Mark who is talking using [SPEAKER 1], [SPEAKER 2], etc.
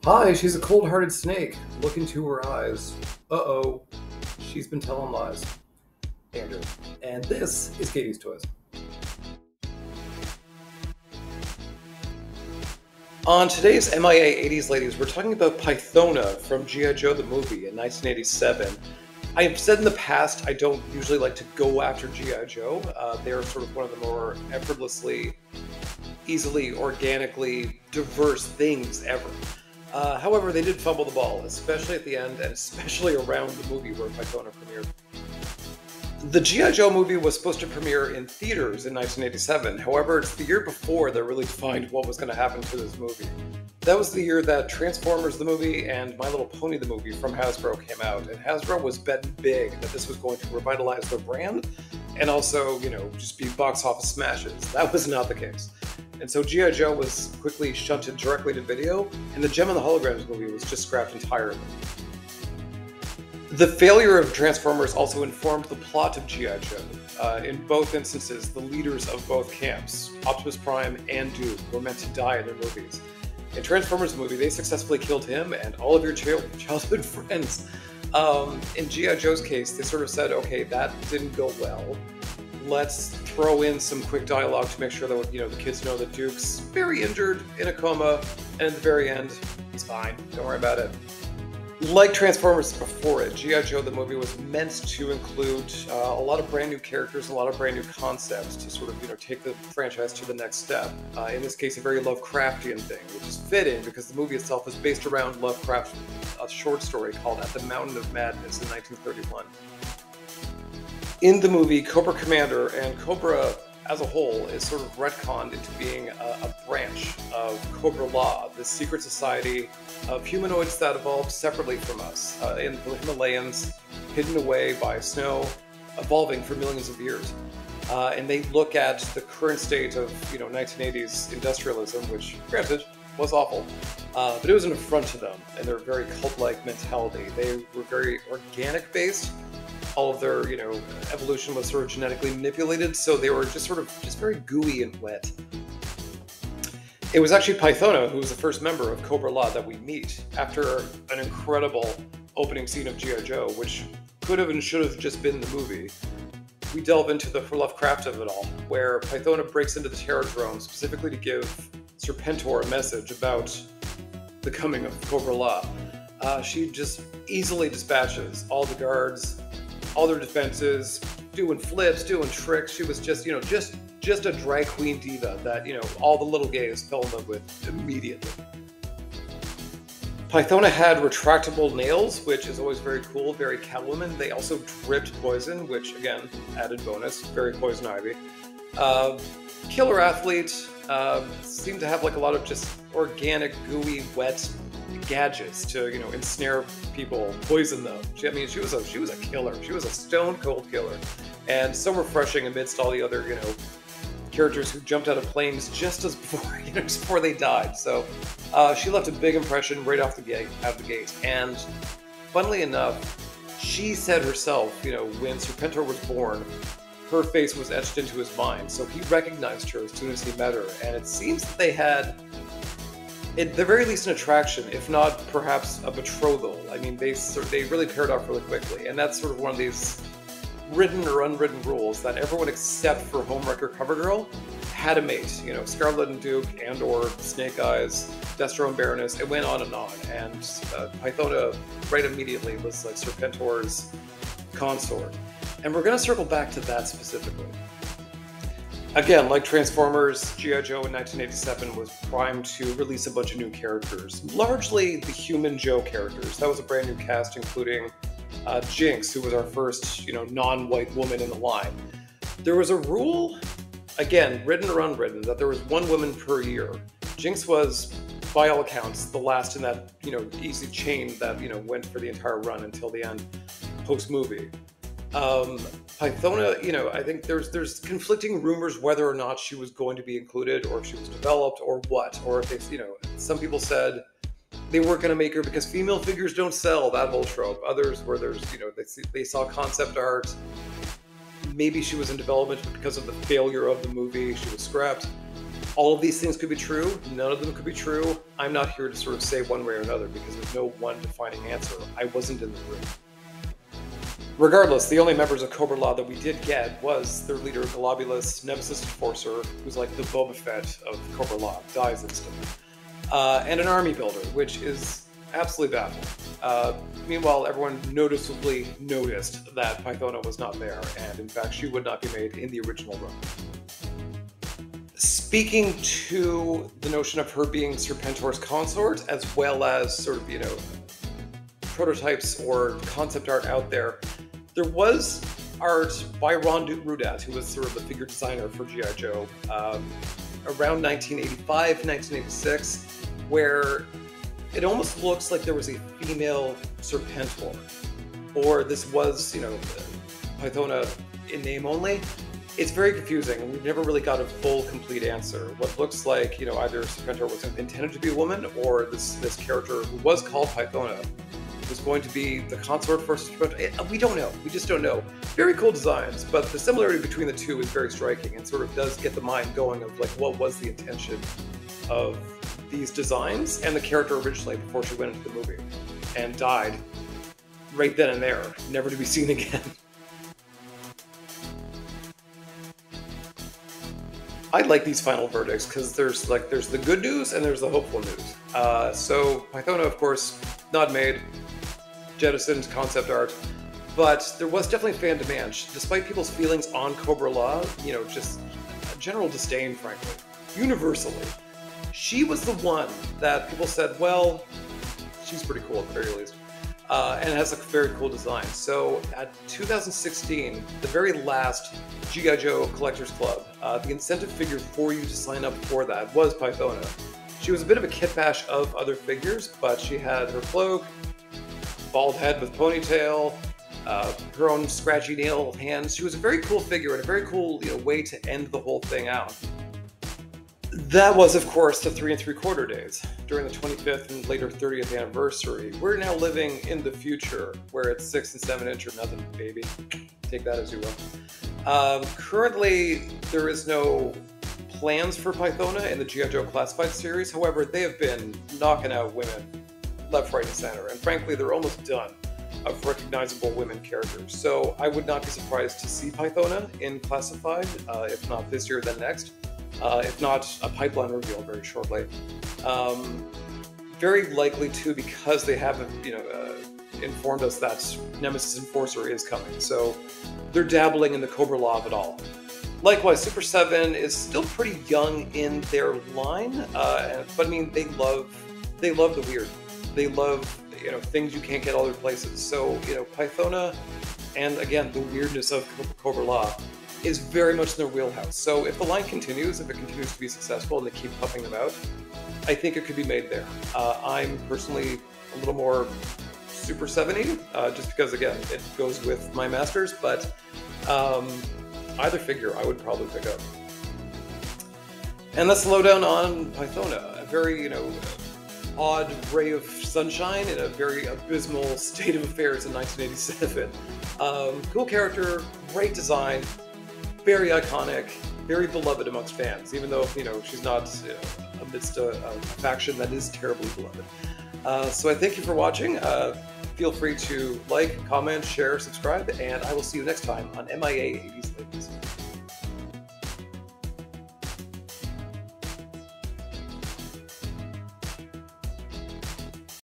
[SPEAKER 1] Hi, she's a cold-hearted snake. Look into her eyes. Uh-oh, she's been telling lies. Andrew. And this is Katie's Toys. On today's MIA 80s Ladies, we're talking about Pythona from G.I. Joe the movie in 1987. I have said in the past I don't usually like to go after G.I. Joe. They're sort of one of the more effortlessly, easily, organically diverse things ever. However, they did fumble the ball, especially at the end and especially around the movie where Pythona premiered. The G.I. Joe movie was supposed to premiere in theaters in 1987. However, it's the year before that really defined what was going to happen to this movie. That was the year that Transformers the movie and My Little Pony the movie from Hasbro came out, and Hasbro was betting big that this was going to revitalize their brand and also, just be box office smashes. That was not the case. And so G.I. Joe was quickly shunted directly to video, and the Gem and the Holograms movie was just scrapped entirely. The failure of Transformers also informed the plot of G.I. Joe. In both instances, the leaders of both camps, Optimus Prime and Duke, were meant to die in their movies. In Transformers movie, they successfully killed him and all of your childhood friends. In G.I. Joe's case, they sort of said, okay, that didn't go well. Let's throw in some quick dialogue to make sure that the kids know that Duke's very injured, in a coma, and at the very end, he's fine. Don't worry about it. Like Transformers before it, G.I. Joe the movie was meant to include a lot of brand new characters, a lot of brand new concepts to sort of take the franchise to the next step. In this case, a very Lovecraftian thing, which is fitting because the movie itself is based around Lovecraft's short story called At the Mountain of Madness in 1931. In the movie, Cobra Commander and Cobra as a whole is sort of retconned into being a branch of Cobra-La, this secret society of humanoids that evolved separately from us in the Himalayas, hidden away by snow, evolving for millions of years. And they look at the current state of 1980s industrialism, which, granted, was awful, but it was an affront to them and their very cult-like mentality. They were very organic-based. All of their, evolution was sort of genetically manipulated, so they were just very gooey and wet. It was actually Pythona who was the first member of Cobra-La that we meet after an incredible opening scene of G.I. Joe, which could have and should have just been the movie. We delve into the Lovecraft of it all, where Pythona breaks into the Terrordrome specifically to give Serpentor a message about the coming of Cobra-La. She just easily dispatches all the guards, all their defenses, doing flips, doing tricks. She was just a drag queen diva that, all the little gays fell in love with immediately. Pythona had retractable nails, which is always very cool, very Catwoman. They also dripped poison, which, again, added bonus, very Poison Ivy. Killer athlete, seemed to have a lot of just organic, gooey, wet gadgets to ensnare people, poison them. She was a killer. She was a stone cold killer, and so refreshing amidst all the other characters who jumped out of planes just before they died. So she left a big impression right out the gate. And funnily enough, she said herself, when Serpentor was born, her face was etched into his mind, so he recognized her as soon as he met her, and it seems that they had, at the very least, an attraction, if not perhaps a betrothal. I mean, they really paired off really quickly, and that's sort of one of these written or unwritten rules that everyone except for Homewrecker CoverGirl had a mate. Scarlet and Duke and/or Snake Eyes, Destro and Baroness. It went on, and Pythona right immediately was like Serpentor's consort, and we're going to circle back to that specifically. Again, like Transformers, G.I. Joe in 1987 was primed to release a bunch of new characters, largely the human Joe characters. That was a brand new cast, including Jinx, who was our first, non-white woman in the line. There was a rule, again, written or unwritten, that there was one woman per year. Jinx was, by all accounts, the last in that, easy chain that, went for the entire run until the end, post-movie. Pythona, I think there's conflicting rumors whether or not she was going to be included, or if she was developed, or what, or if they, some people said they weren't going to make her because female figures don't sell, that whole trope. Others where they saw concept art, maybe she was in development, but because of the failure of the movie, she was scrapped. All of these things could be true. None of them could be true. I'm not here to sort of say one way or another because there's no one defining answer. I wasn't in the room. Regardless, the only members of Cobra-La that we did get was their leader, Globulus, Nemesis Enforcer, who's like the Boba Fett of Cobra-La, dies instantly, and an army builder, which is absolutely baffling. Meanwhile, everyone noticeably noticed that Pythona was not there, and in fact, she would not be made in the original run. Speaking to the notion of her being Serpentor's consort, as well as sort of, prototypes or concept art out there, there was art by Ron Rudat, who was sort of the figure designer for G.I. Joe, around 1985, 1986, where it almost looks like there was a female Serpentor, or this was, Pythona in name only. It's very confusing, and we've never really got a full, complete answer. What looks like, either Serpentor was intended to be a woman, or this character who was called Pythona was going to be the consort for Serpentor. We don't know. We just don't know. Very cool designs, but the similarity between the two is very striking and sort of does get the mind going of like, what was the intention of these designs and the character originally before she went into the movie and died right then and there, never to be seen again. I like these final verdicts because there's the good news and there's the hopeful news. So Pythona, of course, not made, jettisoned concept art, but there was definitely fan demand. Despite people's feelings on Cobra-La, just a general disdain, frankly, universally, she was the one that people said, well, she's pretty cool at the very least, and has a very cool design. So at 2016, the very last G.I. Joe Collectors Club, the incentive figure for you to sign up for that was Pythona. She was a bit of a kit bash of other figures, but she had her cloak, bald head with ponytail, her own scratchy nail hands. She was a very cool figure and a very cool way to end the whole thing out. That was, of course, the 3 3/4 days during the 25th and later 30th anniversary. We're now living in the future where it's 6 and 7 inch or nothing, baby. Take that as you will. Currently, there is no plans for Pythona in the G.I. Joe Classified series. However, they have been knocking out women left, right, and center. And frankly, they're almost done of recognizable women characters. So I would not be surprised to see Pythona in Classified, if not this year, then next. If not a pipeline reveal very shortly. Very likely too, because they haven't, informed us that Nemesis Enforcer is coming. So they're dabbling in the Cobra-La of it all. Likewise, Super 7 is still pretty young in their line, but I mean, they love the weird. They love, things you can't get other places. So, Pythona, and again, the weirdness of Cobra-La is very much in their wheelhouse. So if the line continues, if it continues to be successful and they keep pumping them out, I think it could be made there. I'm personally a little more Super 7-y, just because, again, it goes with my masters, but either figure I would probably pick up. And that's the lowdown on Pythona. A very, odd ray of sunshine in a very abysmal state of affairs in 1987. Cool character, great design, very iconic, very beloved amongst fans, even though, she's not amidst a faction that is terribly beloved. So I thank you for watching. Feel free to like, comment, share, subscribe, and I will see you next time on MIA 80s Ladies.